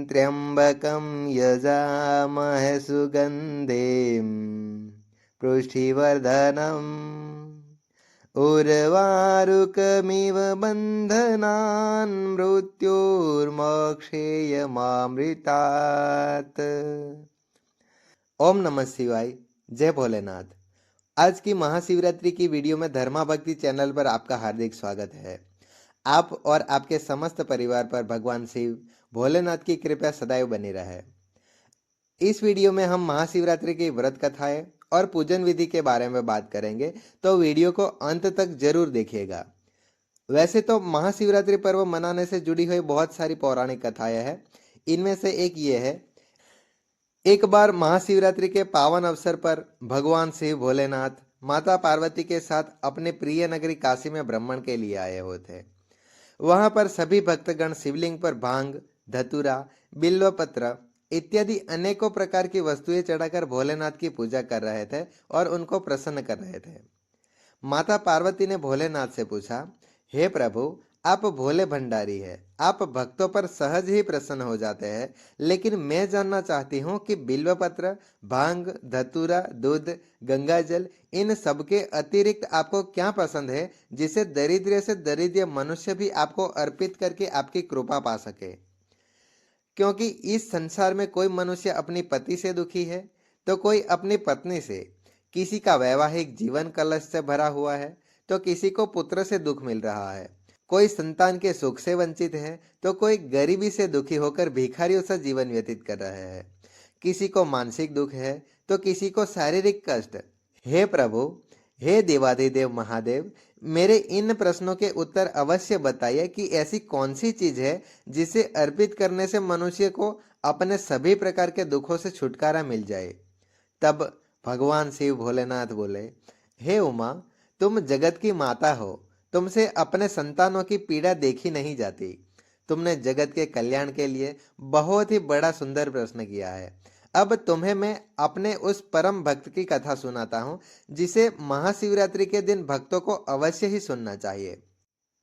त्र्यंबकं यजामहे सुगंधिं पुष्टिवर्धनम् उर्वारुकमिव बन्धनान् मृत्युर्मोक्षेयमामृतात्। ओम नमः शिवाय। जय भोलेनाथ। आज की महाशिवरात्रि की वीडियो में धर्मा भक्ति चैनल पर आपका हार्दिक स्वागत है। आप और आपके समस्त परिवार पर भगवान शिव भोलेनाथ की कृपा सदैव बनी रहे। इस वीडियो में हम महाशिवरात्रि की व्रत कथाएं और पूजन विधि के बारे में बात करेंगे, तो वीडियो को अंत तक जरूर देखिएगा। वैसे तो महाशिवरात्रि पर्व मनाने से जुड़ी हुई बहुत सारी पौराणिक कथाएं हैं। इनमें से एक ये है, एक बार महाशिवरात्रि के पावन अवसर पर भगवान शिव भोलेनाथ माता पार्वती के साथ अपने प्रिय नगरी काशी में भ्रमण के लिए आए हुए थे। वहां पर सभी भक्तगण शिवलिंग पर भांग, धतूरा, बिल्वपत्र इत्यादि अनेकों प्रकार की वस्तुएं चढ़ाकर भोलेनाथ की पूजा कर रहे थे और उनको प्रसन्न कर रहे थे। माता पार्वती ने भोलेनाथ से पूछा, हे प्रभु, आप भोले भंडारी है, आप भक्तों पर सहज ही प्रसन्न हो जाते हैं, लेकिन मैं जानना चाहती हूँ कि बिल्वपत्र, भांग, धतूरा, दूध, गंगाजल, इन सबके अतिरिक्त आपको क्या पसंद है जिसे दरिद्र से दरिद्र मनुष्य भी आपको अर्पित करके आपकी कृपा पा सके। क्योंकि इस संसार में कोई मनुष्य अपनी पति से दुखी है तो कोई अपनी पत्नी से, किसी का वैवाहिक जीवन कलश से भरा हुआ है तो किसी को पुत्र से दुख मिल रहा है, कोई संतान के सुख से वंचित है तो कोई गरीबी से दुखी होकर भिखारियों से जीवन व्यतीत कर रहे हैं, किसी को मानसिक दुख है तो किसी को शारीरिक कष्ट। हे प्रभु, हे देवाधिदेव महादेव, मेरे इन प्रश्नों के उत्तर अवश्य बताइए कि ऐसी कौन सी चीज है जिसे अर्पित करने से मनुष्य को अपने सभी प्रकार के दुखों से छुटकारा मिल जाए। तब भगवान शिव भोलेनाथ बोले, हे उमा, तुम जगत की माता हो, तुमसे अपने संतानों की पीड़ा देखी नहीं जाती। तुमने जगत के कल्याण के लिए बहुत ही बड़ा सुंदर प्रश्न किया है। अब तुम्हें मैं अपने उस परम भक्त की कथा सुनाता हूँ जिसे महाशिवरात्रि के दिन भक्तों को अवश्य ही सुनना चाहिए।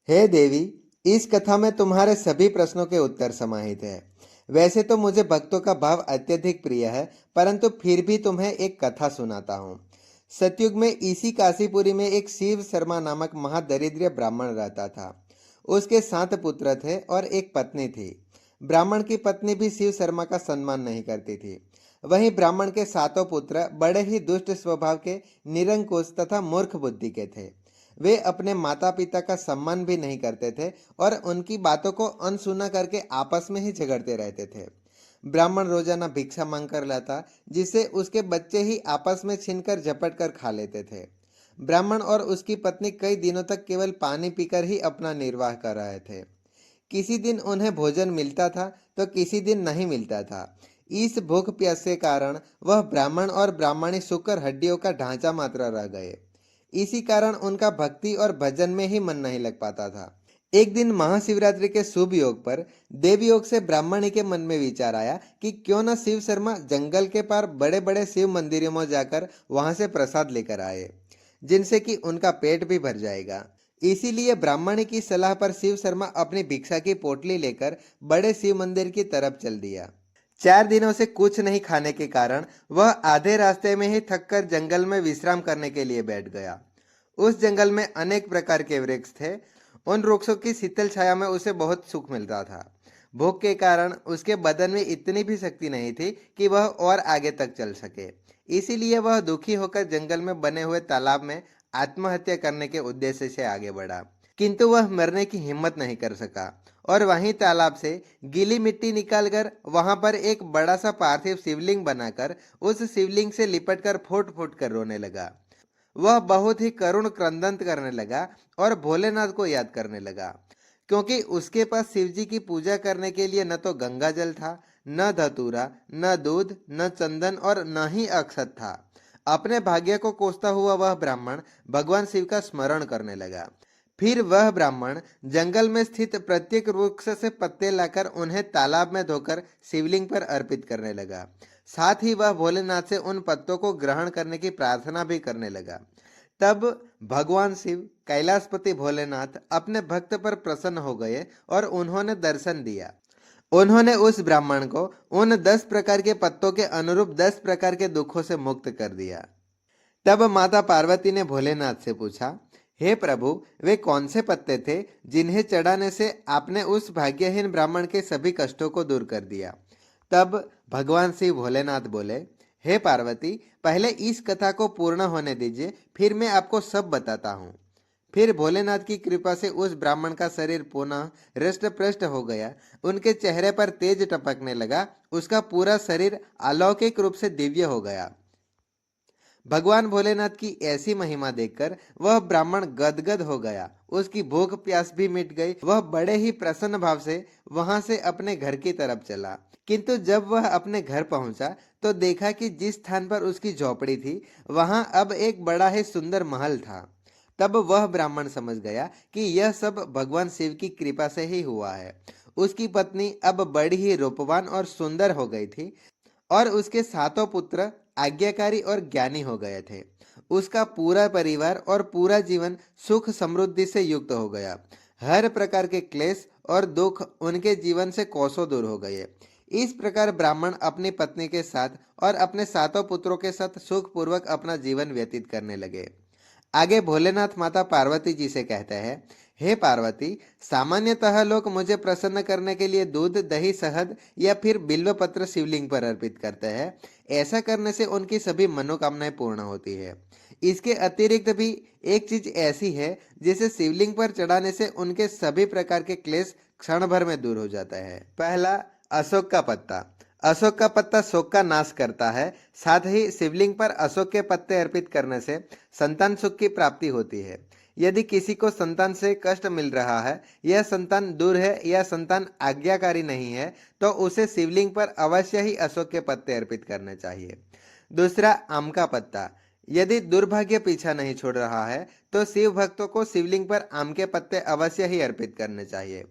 हे देवी, इस कथा में तुम्हारे सभी प्रश्नों के उत्तर समाहित है। वैसे तो मुझे भक्तों का भाव अत्यधिक प्रिय है, परंतु फिर भी तुम्हें एक कथा सुनाता हूँ। सतयुग में इसी काशीपुरी में एक शिव शर्मा नामक महादरिद्र ब्राह्मण रहता था। उसके 7 पुत्र थे और एक पत्नी थी। ब्राह्मण की पत्नी भी शिव शर्मा का सम्मान नहीं करती थी। वहीं ब्राह्मण के 7 पुत्र बड़े ही दुष्ट स्वभाव के, निरंकुश तथा मूर्ख बुद्धि के थे। वे अपने माता पिता का सम्मान भी नहीं करते थे और उनकी बातों को अनसुना करके आपस में ही झगड़ते रहते थे। ब्राह्मण रोजाना भिक्षा मांग कर लाता, जिसे उसके बच्चे ही आपस में छीनकर झपट कर खा लेते थे। ब्राह्मण और उसकी पत्नी कई दिनों तक केवल पानी पीकर ही अपना निर्वाह कर रहे थे। किसी दिन उन्हें भोजन मिलता था तो किसी दिन नहीं मिलता था। इस भूख प्यास के कारण वह ब्राह्मण और ब्राह्मणी सूकर हड्डियों का ढांचा मात्र रह गए। इसी कारण उनका भक्ति और भजन में ही मन नहीं लग पाता था। एक दिन महाशिवरात्रि के शुभ योग पर देव योग से ब्राह्मणी के मन में विचार आया कि क्यों न शिव शर्मा जंगल के पार बड़े बड़े शिव मंदिरों में जाकर वहां से प्रसाद लेकर आए, जिनसे कि उनका पेट भी भर जाएगा। इसीलिए ब्राह्मणी की सलाह पर शिव शर्मा अपनी भिक्षा की पोटली लेकर बड़े शिव मंदिर की तरफ चल दिया। 4 दिनों से कुछ नहीं खाने के कारण वह आधे रास्ते में ही थककर जंगल में विश्राम करने के लिए बैठ गया। उस जंगल में अनेक प्रकार के वृक्ष थे। उन वृक्षों की शीतल छाया में उसे बहुत सुख मिलता था। भूख के कारण उसके बदन में इतनी भी शक्ति नहीं थी कि वह और आगे तक चल सके। इसीलिए वह दुखी होकर जंगल में बने हुए तालाब में आत्महत्या करने के उद्देश्य से आगे बढ़ा, किंतु वह मरने की हिम्मत नहीं कर सका और वहीं तालाब से गीली मिट्टी निकालकर वहां पर एक बड़ा सा पार्थिव शिवलिंग बनाकर उस शिवलिंग से लिपटकर फूट फूट कर रोने लगा। वह बहुत ही करुण क्रंदन करने लगा और भोलेनाथ को याद करने लगा, क्योंकि उसके पास शिवजी की पूजा करने के लिए न तो गंगा जल था, न धतूरा, न दूध, न चंदन और न ही अक्षत था। अपने भाग्य को कोसता हुआ वह ब्राह्मण भगवान शिव का स्मरण करने लगा। फिर वह ब्राह्मण जंगल में स्थित प्रत्येक वृक्ष से पत्ते लाकर उन्हें तालाब में धोकर शिवलिंग पर अर्पित करने लगा। साथ ही वह भोलेनाथ से उन पत्तों को ग्रहण करने की प्रार्थना भी करने लगा। तब भगवान शिव कैलाशपति भोलेनाथ अपने भक्त पर प्रसन्न हो गए और उन्होंने दर्शन दिया। उन्होंने उस ब्राह्मण को उन 10 प्रकार के पत्तों के अनुरूप 10 प्रकार के दुखों से मुक्त कर दिया। तब माता पार्वती ने भोलेनाथ से पूछा, हे प्रभु, वे कौन से पत्ते थे जिन्हें चढ़ाने से आपने उस भाग्यहीन ब्राह्मण के सभी कष्टों को दूर कर दिया? तब भगवान शिव भोलेनाथ बोले, हे पार्वती, पहले इस कथा को पूर्ण होने दीजिए, फिर मैं आपको सब बताता हूँ। फिर भोलेनाथ की कृपा से उस ब्राह्मण का शरीर पुनः हृष्ट पुष्ट हो गया। उनके चेहरे पर तेज टपकने लगा। उसका पूरा शरीर अलौकिक रूप से दिव्य हो गया। भगवान भोलेनाथ की ऐसी महिमा देखकर वह ब्राह्मण गदगद हो गया। उसकी भूख प्यास भी मिट गई। वह बड़े ही प्रसन्न भाव से वहां से अपने घर की तरफ चला। किंतु जब वह अपने घर पहुंचा तो देखा कि जिस स्थान पर उसकी झोपड़ी थी वहां अब एक बड़ा ही सुंदर महल था। तब वह ब्राह्मण समझ गया कि यह सब भगवान शिव की कृपा से ही हुआ है। उसकी पत्नी अब बड़ी ही रूपवान और सुंदर हो गई थी और उसके सातों पुत्र आज्ञाकारी और ज्ञानी हो गए थे। उसका पूरा परिवार और पूरा जीवन सुख समृद्धि से युक्त हो गया। हर प्रकार के क्लेश और दुख उनके जीवन से कोसों दूर हो गए। इस प्रकार ब्राह्मण अपनी पत्नी के साथ और अपने सातों पुत्रों के साथ सुख पूर्वक अपना जीवन व्यतीत करने लगे। आगे भोलेनाथ माता पार्वती जी से कहते हैं, हे पार्वती, सामान्यतः लोग मुझे प्रसन्न करने के लिए दूध, दही, शहद या फिर बिल्व पत्र शिवलिंग पर अर्पित करते हैं। ऐसा करने से उनकी सभी मनोकामनाएं पूर्ण होती है। इसके अतिरिक्त भी एक चीज ऐसी है जिसे शिवलिंग पर चढ़ाने से उनके सभी प्रकार के क्लेश क्षण भर में दूर हो जाता है। पहला, अशोक का पत्ता। अशोक का पत्ता शोक का नाश करता है। साथ ही शिवलिंग पर अशोक के पत्ते अर्पित करने से संतान सुख की प्राप्ति होती है। यदि किसी को संतान से कष्ट मिल रहा है, यह संतान दूर है या संतान आज्ञाकारी नहीं है, तो उसे शिवलिंग पर अवश्य ही अशोक के पत्ते अर्पित करने चाहिए। दूसरा, आम का पत्ता। यदि दुर्भाग्य पीछा नहीं छोड़ रहा है तो शिव भक्तों को शिवलिंग पर आम के पत्ते अवश्य ही अर्पित करने चाहिए।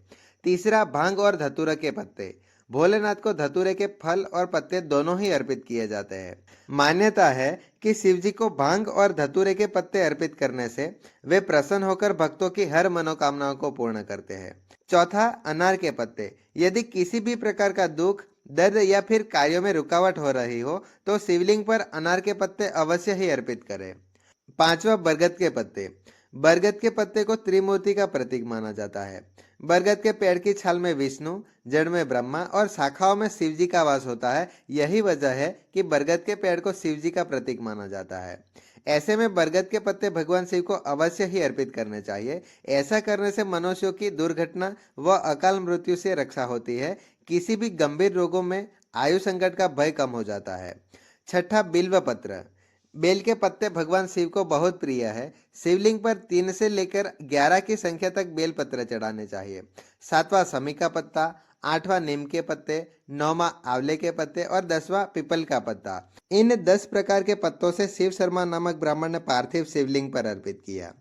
तीसरा, भांग और धतूरा के पत्ते। भोलेनाथ को धतूरे के फल और पत्ते दोनों ही अर्पित किए जाते हैं। मान्यता है कि शिव जी को भांग और धतूरे के पत्ते अर्पित करने से वे प्रसन्न होकर भक्तों की हर मनोकामनाओं को पूर्ण करते हैं। चौथा, अनार के पत्ते। यदि किसी भी प्रकार का दुख, दर्द या फिर कार्यों में रुकावट हो रही हो तो शिवलिंग पर अनार के पत्ते अवश्य ही अर्पित करें। पांचवा, बरगद के पत्ते। बरगद के पत्ते को त्रिमूर्ति का प्रतीक माना जाता है। बरगद के पेड़ की छाल में विष्णु, जड़ में ब्रह्मा और शाखाओं में शिव जी का वास होता है। यही वजह है कि बरगद के पेड़ को शिव जी का प्रतीक माना जाता है। ऐसे में बरगद के पत्ते भगवान शिव को अवश्य ही अर्पित करने चाहिए। ऐसा करने से मनुष्यों की दुर्घटना व अकाल मृत्यु से रक्षा होती है। किसी भी गंभीर रोगों में आयु संकट का भय कम हो जाता है। छठा, बिल्व पत्र। बेल के पत्ते भगवान शिव को बहुत प्रिय है। शिवलिंग पर 3 से लेकर 11 की संख्या तक बेल पत्र चढ़ाने चाहिए। सातवां, समी का पत्ता। आठवां, नीम के पत्ते। नौवां, आंवले के पत्ते और 10वां, पीपल का पत्ता। इन 10 प्रकार के पत्तों से शिव शर्मा नामक ब्राह्मण ने पार्थिव शिवलिंग पर अर्पित किया,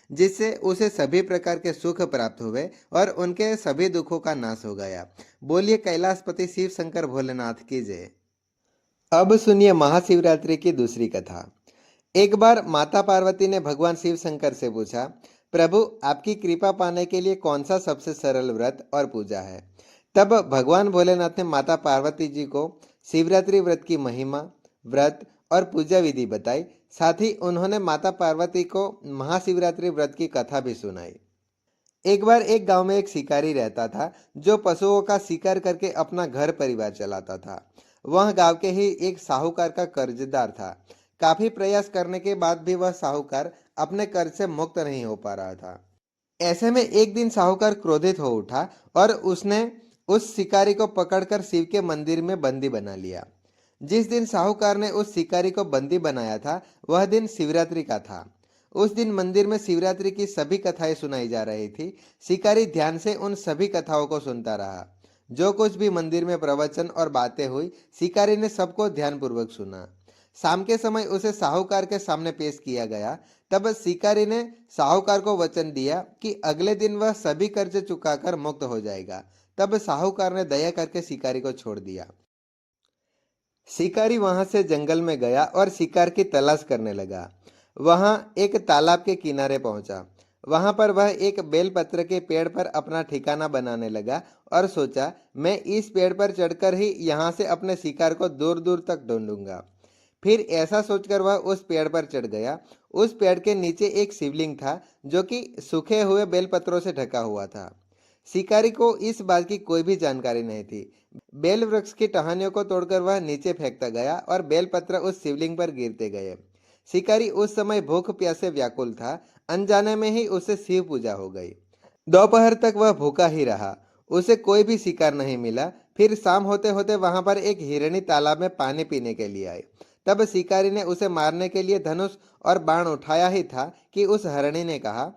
जिससे उसे सभी प्रकार के सुख प्राप्त हुए और उनके सभी दुखों का नाश हो गया। बोलिए कैलाशपति शिव शंकर भोलेनाथ की जय। अब सुनिए महाशिवरात्रि की दूसरी कथा। एक बार माता पार्वती ने भगवान शिव शंकर से पूछा, प्रभु, आपकी कृपा पाने के लिए कौन सा सबसे सरल व्रत और पूजा है? तब भगवान भोलेनाथ ने माता पार्वती जी को शिवरात्रि व्रत की महिमा, व्रत और पूजा विधि बताई। साथ ही उन्होंने माता पार्वती को महाशिवरात्रि व्रत की कथा भी सुनाई। एक बार एक गांव में एक शिकारी रहता था जो पशुओं का शिकार करके अपना घर परिवार चलाता था। वह गांव के ही एक साहूकार का कर्जदार था। काफी प्रयास करने के बाद भी वह साहूकार अपने कर्ज से मुक्त नहीं हो पा रहा था। ऐसे में एक दिन साहूकार क्रोधित हो उठा और उसने उस शिकारी को पकड़कर शिव के मंदिर में बंदी बना लिया। जिस दिन साहूकार ने उस शिकारी को बंदी बनाया था वह दिन शिवरात्रि का था। उस दिन मंदिर में शिवरात्रि की सभी कथाएं सुनाई जा रही थी। शिकारी ध्यान से उन सभी कथाओं को सुनता रहा। जो कुछ भी मंदिर में प्रवचन और बातें हुई, शिकारी ने सबको ध्यानपूर्वक सुना। शाम के समय उसे साहूकार के सामने पेश किया गया। तब शिकारी ने साहूकार को वचन दिया कि अगले दिन वह सभी कर्ज चुकाकर मुक्त हो जाएगा। तब साहूकार ने दया करके शिकारी को छोड़ दिया। शिकारी वहां से जंगल में गया और शिकार की तलाश करने लगा। वहां एक तालाब के किनारे पहुंचा। वहां पर वह एक बेलपत्र के पेड़ पर अपना ठिकाना बनाने लगा और सोचा, मैं इस पेड़ पर चढ़कर ही यहाँ से अपने शिकार को दूर दूर तक ढूंढूंगा। फिर ऐसा सोचकर वह उस पेड़ पर चढ़ गया। उस पेड़ के नीचे एक शिवलिंग था जो कि सूखे हुए बेलपत्रों से ढका हुआ था। शिकारी को इस बात की कोई भी जानकारी नहीं थी। बेल वृक्ष की टहनियों को तोड़कर वह नीचे फेंकता गया और बेलपत्र उस शिवलिंग पर गिरते गए। शिकारी उस समय भूख प्यास से व्याकुल था। अनजाने में ही उसे शिव पूजा हो गई। दोपहर तक वह भूखा ही रहा। उसे कोई भी शिकार नहीं मिला। फिर शाम होते होते वहां पर एक हिरणी तालाब में पानी पीने के लिए आई। तब शिकारी ने उसे मारने के लिए धनुष और बाण उठाया ही था कि उस हरिणी ने कहा,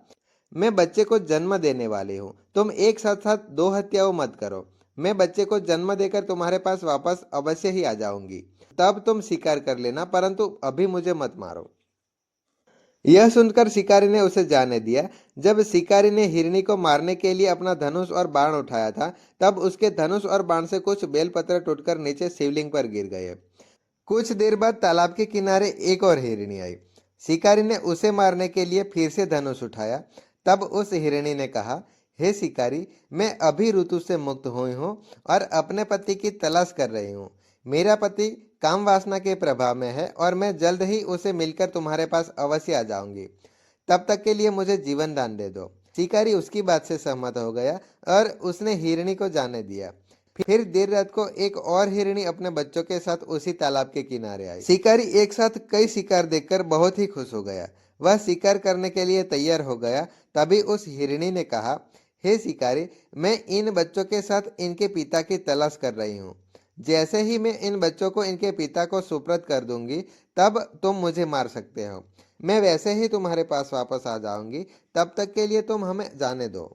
मैं बच्चे को जन्म देने वाली हूँ, तुम एक साथ साथ दो हत्याओं मत करो। मैं बच्चे को जन्म देकर तुम्हारे पास वापस अवश्य ही आ जाऊंगी, तब तुम शिकार कर लेना, परंतु अभी मुझे मत मारो। यह सुनकर शिकारी ने उसे जाने दिया। जब शिकारी ने हिरणी को मारने के लिए अपना धनुष और बाण उठाया था, तब उसके धनुष और बाण से कुछ बेलपत्र टूटकर नीचे शिवलिंग पर गिर गए। कुछ देर बाद तालाब के किनारे एक और हिरणी आई। शिकारी ने उसे मारने के लिए फिर से धनुष उठाया। तब उस हिरणी ने कहा, हे शिकारी, मैं अभी ऋतु से मुक्त हुई हूँ और अपने पति की तलाश कर रही हूँ। मेरा पति काम वासना के प्रभाव में है और मैं जल्द ही उसे मिलकर तुम्हारे पास अवश्य आ जाऊंगी। तब तक के लिए मुझे जीवन दान दे दो। शिकारी उसकी बात से सहमत हो गया और उसने हिरणी को जाने दिया। फिर देर रात को एक और हिरणी अपने बच्चों के साथ उसी तालाब के किनारे आई। शिकारी एक साथ कई शिकार देखकर बहुत ही खुश हो गया। वह शिकार करने के लिए तैयार हो गया। तभी उस हिरणी ने कहा, हे शिकारी, मैं इन बच्चों के साथ इनके पिता की तलाश कर रही हूँ। जैसे ही मैं इन बच्चों को इनके पिता को सुपुर्द कर दूंगी, तब तुम मुझे मार सकते हो। मैं वैसे ही तुम्हारे पास वापस आ जाऊंगी। तब तक के लिए तुम हमें जाने दो।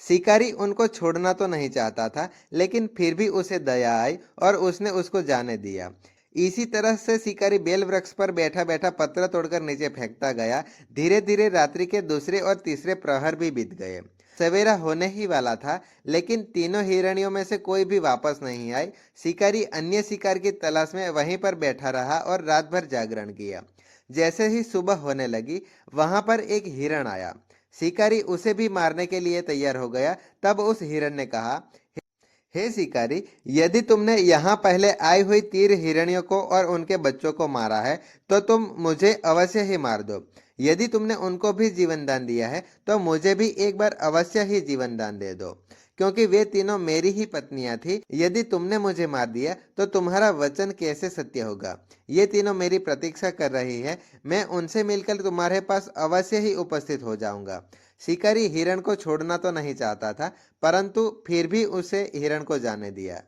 शिकारी उनको छोड़ना तो नहीं चाहता था, लेकिन फिर भी उसे दया आई और उसने उसको जाने दिया। इसी तरह से शिकारी बेल वृक्ष पर बैठा बैठा पत्र तोड़कर नीचे फेंकता गया। धीरे धीरे रात्रि के दूसरे और तीसरे प्रहर भी बीत गए। सवेरा होने ही वाला था, लेकिन तीनों हिरणियों में से कोई भी वापस नहीं आई। शिकारी अन्य शिकार की तलाश में वहीं पर बैठा रहा और रात भर जागरण किया। जैसे ही सुबह होने लगी, वहां पर एक हिरण आया। शिकारी उसे भी मारने के लिए तैयार हो गया। तब उस हिरण ने कहा, हे शिकारी, यदि तुमने यहाँ पहले आई हुई 3 हिरणियों को और उनके बच्चों को मारा है, तो तुम मुझे अवश्य ही मार दो। यदि तुमने उनको भी जीवन दान दिया है, तो मुझे भी एक बार अवश्य ही जीवन दान दे दो, क्योंकि वे तीनों मेरी ही पत्नियां थी। यदि तुमने मुझे मार दिया तो तुम्हारा वचन कैसे सत्य होगा। ये तीनों मेरी प्रतीक्षा कर रही है। मैं उनसे मिलकर तुम्हारे पास अवश्य ही उपस्थित हो जाऊंगा। शिकारी हिरण को छोड़ना तो नहीं चाहता था, परंतु फिर भी उसे हिरण को जाने दिया।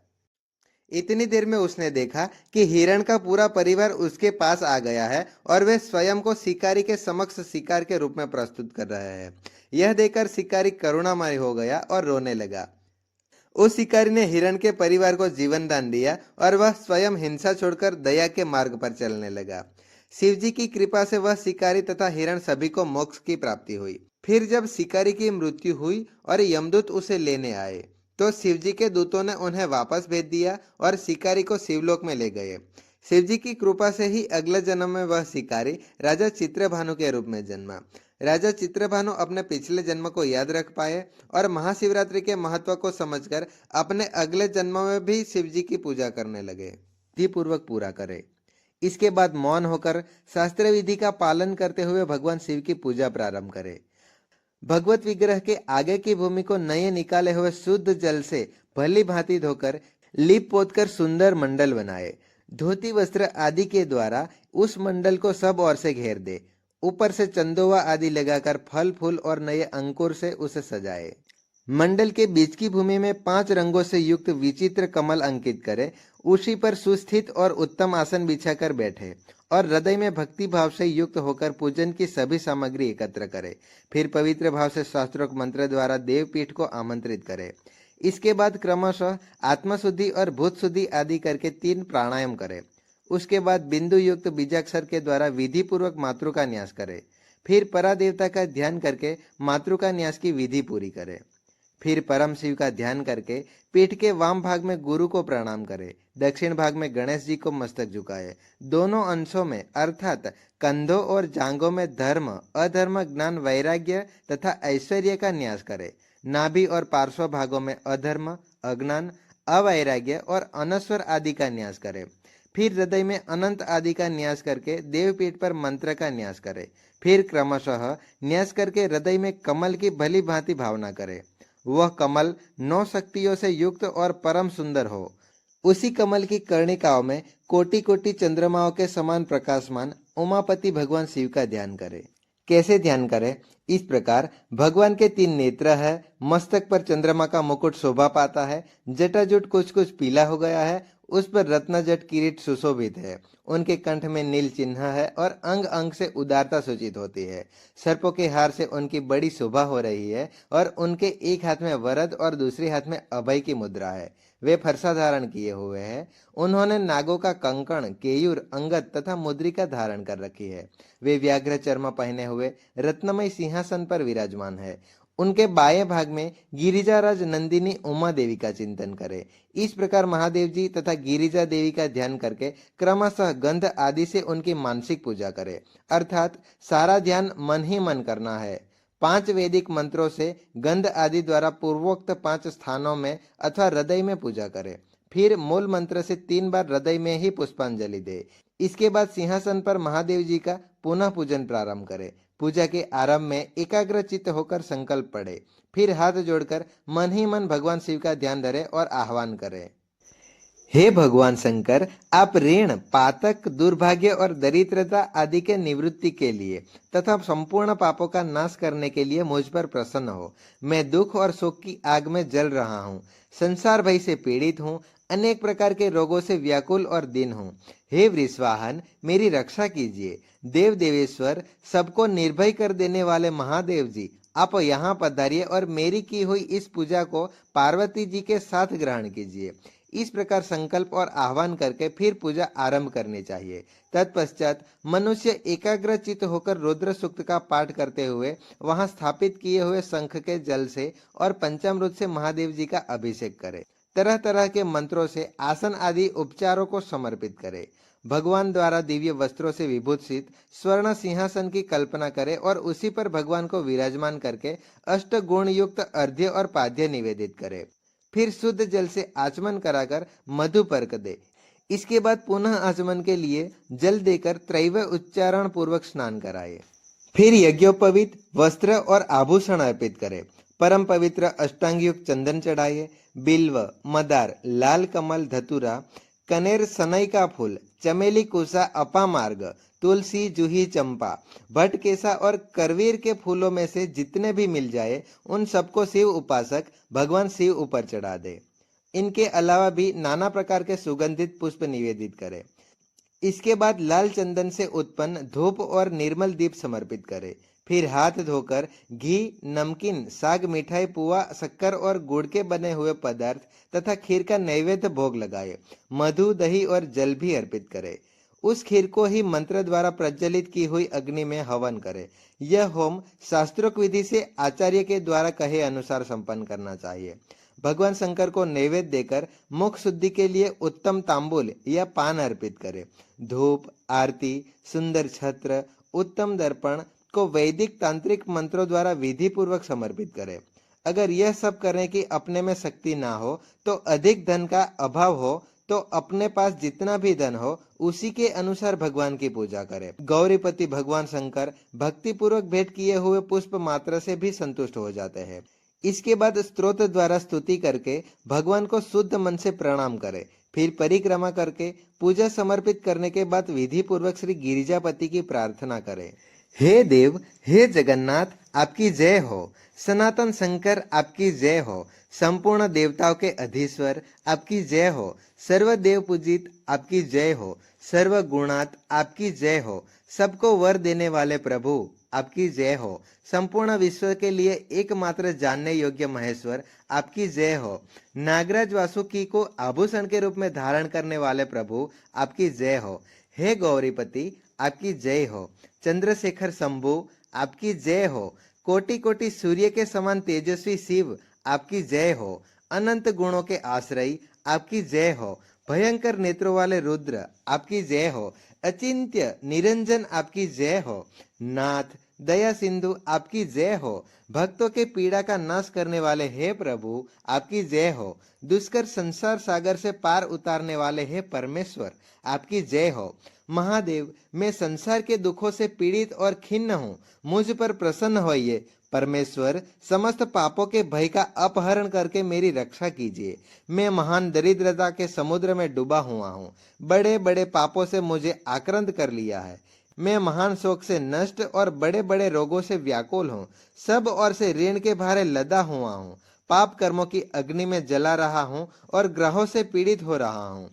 इतनी देर में उसने देखा कि हिरण का पूरा परिवार उसके पास आ गया है और वे स्वयं को शिकारी के समक्ष शिकार के रूप में प्रस्तुत कर रहे हैं। यह देखकर शिकारी करुणामय हो गया और रोने लगा। उस शिकारी ने हिरण के परिवार को जीवन दान दिया और वह स्वयं हिंसा छोड़कर दया के मार्ग पर चलने लगा। शिवजी की कृपा से वह शिकारी तथा हिरण सभी को मोक्ष की प्राप्ति हुई। फिर जब शिकारी की मृत्यु हुई और यमदूत उसे लेने आए, तो शिवजी के दूतों ने उन्हें वापस भेज दिया और शिकारी को शिवलोक में ले गए। शिवजी की कृपा से ही अगले जन्म में वह शिकारी राजा चित्रभानु के रूप में जन्मा। राजा चित्रभानु अपने पिछले जन्म को याद रख पाए और महाशिवरात्रि के महत्व को समझकर अपने अगले जन्म में भी शिवजी की पूजा करने लगे। विधि पूर्वक पूरा करे। इसके बाद मौन होकर शास्त्र विधि का पालन करते हुए भगवान शिव की पूजा प्रारंभ करे। भगवत विग्रह के आगे की भूमि को नए निकाले हुए शुद्ध जल से भली भांति धोकर लीप पोत कर सुंदर मंडल बनाए। धोती वस्त्र आदि के द्वारा उस मंडल को सब ओर से घेर दे। ऊपर से चंदोवा आदि लगाकर फल फूल और नए अंकुर से उसे सजाए। मंडल के बीच की भूमि में 5 रंगों से युक्त विचित्र कमल अंकित करे। उसी पर सुस्थित और उत्तम आसन बिछाकर बैठे और हृदय में भक्ति भाव से युक्त होकर पूजन की सभी सामग्री एकत्र करे। फिर पवित्र भाव से शास्त्रोक्त मंत्र द्वारा देवपीठ को आमंत्रित करे। इसके बाद क्रमशः आत्मशुद्धि और भूत शुद्धि आदि करके 3 प्राणायाम करे। उसके बाद बिंदु युक्त बीजाक्षर के द्वारा विधि पूर्वक मातृका न्यास करे। फिर परादेवता का ध्यान करके मातृका न्यास की विधि पूरी करे। फिर परम शिव का ध्यान करके पीठ के वाम भाग में गुरु को प्रणाम करें। दक्षिण भाग में गणेश जी को मस्तक झुकाए। दोनों अंशों में अर्थात कंधों और जांघों में धर्म, अधर्म, ज्ञान, वैराग्य तथा ऐश्वर्य का न्यास करे। नाभि और पार्श्व भागों में अधर्म, अज्ञान, अवैराग्य और अनस्वर आदि का न्यास करे। फिर हृदय में अनंत आदि का न्यास करके देवपीठ पर मंत्र का न्यास करे। फिर क्रमशः न्यास करके हृदय में कमल की भली भांति भावना करे। वह कमल 9 शक्तियों से युक्त और परम सुंदर हो। उसी कमल की कर्णिकाओं में कोटि कोटि चंद्रमाओं के समान प्रकाशमान उमापति भगवान शिव का ध्यान करे। कैसे ध्यान करें? इस प्रकार भगवान के 3 नेत्र है, मस्तक पर चंद्रमा का मुकुट शोभा पाता है, जटाजुट कुछ कुछ पीला हो गया है, उस पर रत्नजट किरीट सुशोभित है, उनके कंठ में नील चिन्ह है और अंग अंग से उदारता सूचित होती है। सर्पों के हार से उनकी बड़ी शोभा हो रही है और उनके एक हाथ में वरद और दूसरे हाथ में अभय की मुद्रा है। वे फरसा धारण किए हुए हैं। उन्होंने नागों का कंकण, केयूर, अंगद तथा मुद्रिका धारण कर रखी है। वे व्याघ्र चर्म पहने हुए रत्नमय सिंहासन पर विराजमान है। उनके बाएं भाग में गिरिजाराज नंदिनी उमा देवी का चिंतन करें। इस प्रकार महादेव जी तथा गिरिजा देवी का ध्यान करके क्रमशः गंध आदि से उनकी मानसिक पूजा करें। अर्थात सारा ध्यान मन ही मन करना है। 5 वैदिक मंत्रों से गंध आदि द्वारा पूर्वोक्त 5 स्थानों में अथवा हृदय में पूजा करें। फिर मूल मंत्र से 3 बार हृदय में ही पुष्पांजलि दे। इसके बाद सिंहासन पर महादेव जी का पुनः पूजन प्रारंभ करें। पूजा के आरंभ में एकाग्र चित्त होकर संकल्प पढ़े। फिर हाथ जोड़कर मन ही मन भगवान शिव का ध्यान धरे और आह्वान करें। हे भगवान शंकर, आप ऋण, पातक, दुर्भाग्य और दरिद्रता आदि के निवृत्ति के लिए तथा संपूर्ण पापों का नाश करने के लिए मुझ पर प्रसन्न हो। मैं दुख और शोक की आग में जल रहा हूँ, संसार भय से पीड़ित हूँ, अनेक प्रकार के रोगों से व्याकुल और दीन हूँ। हे वृषवाहन, मेरी रक्षा कीजिए। देव देवेश्वर, सबको निर्भय कर देने वाले महादेव जी, आप यहाँ पधारिए और मेरी की हुई इस पूजा को पार्वती जी के साथ ग्रहण कीजिए। इस प्रकार संकल्प और आह्वान करके फिर पूजा आरंभ करनी चाहिए। तत्पश्चात मनुष्य एकाग्र चित्त होकर रुद्र सूक्त का पाठ करते हुए वहां स्थापित किए हुए शंख के जल से और पंचामृत से महादेव जी का अभिषेक करे। तरह तरह के मंत्रों से आसन आदि उपचारों को समर्पित करे। भगवान द्वारा दिव्य वस्त्रों से विभूषित स्वर्ण सिंहासन की कल्पना करे और उसी पर भगवान को विराजमान करके अष्ट गुण युक्त अर्घ्य और पाद्य निवेदित करे। फिर शुद्ध जल से आचमन कराकर मधु पर्क दे। इसके बाद पुनः आचमन के लिए जल देकर त्रैव उच्चारण पूर्वक स्नान कराए। फिर यज्ञोपवीत वस्त्र और आभूषण अर्पित करे। परम पवित्र अष्टांग युक्त चंदन चढ़ाइए। बिल्व, मदार, लाल कमल, धतूरा, कनेर, सनई का फूल, चमेली, कुसा, अपामार्ग, तुलसी, जूही, चंपा, भटकेसा और करवीर के फूलों में से जितने भी मिल जाए उन सबको शिव उपासक भगवान शिव ऊपर चढ़ा दे। इनके अलावा भी नाना प्रकार के सुगंधित पुष्प निवेदित करे। इसके बाद लाल चंदन से उत्पन्न धूप और निर्मल दीप समर्पित करे। फिर हाथ धोकर घी, नमकीन, साग, मिठाई, पुआ, शक्कर और गुड़ के बने हुए पदार्थ तथा खीर का नैवेद्य भोग लगाए। मधु, दही और जल भी अर्पित करे। उस खीर को ही मंत्र द्वारा प्रज्वलित की हुई अग्नि में हवन करे। यह होम शास्त्रोक्त विधि से आचार्य के द्वारा कहे अनुसार संपन्न करना चाहिए। भगवान शंकर को नैवेद्य देकर मुख शुद्धि के लिए उत्तम तांबूल या पान अर्पित करे। धूप, आरती, सुंदर छत्र, उत्तम दर्पण को वैदिक तांत्रिक मंत्रों द्वारा विधि पूर्वक समर्पित करे। अगर यह सब करने की अपने में शक्ति ना हो तो अधिक धन का अभाव हो तो अपने पास जितना भी धन हो उसी के अनुसार भगवान की पूजा करे। गौरीपति भगवान शंकर भक्ति पूर्वक भेंट किए हुए पुष्प मात्र से भी संतुष्ट हो जाते हैं। इसके बाद स्तोत्र द्वारा स्तुति करके भगवान को शुद्ध मन से प्रणाम करे। फिर परिक्रमा करके पूजा समर्पित करने के बाद विधि पूर्वक श्री गिरिजापति की प्रार्थना करे। हे देव, हे जगन्नाथ, आपकी जय हो। सनातन शंकर, आपकी जय हो। संपूर्ण देवताओं के अधीश्वर, आपकी जय हो। सर्वदेव पूजित, आपकी जय हो। सर्व गुणात, आपकी जय हो। सबको वर देने वाले प्रभु, आपकी जय हो। संपूर्ण विश्व के लिए एकमात्र जानने योग्य महेश्वर, आपकी जय हो। नागराज वासुकी को आभूषण के रूप में धारण करने वाले प्रभु, आपकी जय हो। हे गौरीपति, आपकी जय हो। चंद्रशेखर शंभु, आपकी जय हो। कोटि कोटि सूर्य के समान तेजस्वी शिव, आपकी जय हो। अनंत गुणों के आश्रय आपकी जय हो। भयंकर नेत्रों वाले रुद्र आपकी जय हो। अचिंत्य निरंजन आपकी जय हो। नाथ दया सिंधु आपकी जय हो। भक्तों के पीड़ा का नाश करने वाले हे प्रभु आपकी जय हो। दुष्कर संसार सागर से पार उतारने वाले हे परमेश्वर आपकी जय हो। महादेव, मैं संसार के दुखों से पीड़ित और खिन्न हूँ, मुझ पर प्रसन्न होइए। परमेश्वर, समस्त पापों के भय का अपहरण करके मेरी रक्षा कीजिए। मैं महान दरिद्रता के समुद्र में डूबा हुआ हूँ। बड़े बड़े पापों से मुझे आक्रांत कर लिया है। मैं महान शोक से नष्ट और बड़े बड़े रोगों से व्याकुल हूँ। सब ओर से ऋण के भारे लदा हुआ हूँ। पाप कर्मों की अग्नि में जला रहा हूँ और ग्रहों से पीड़ित हो रहा हूँ।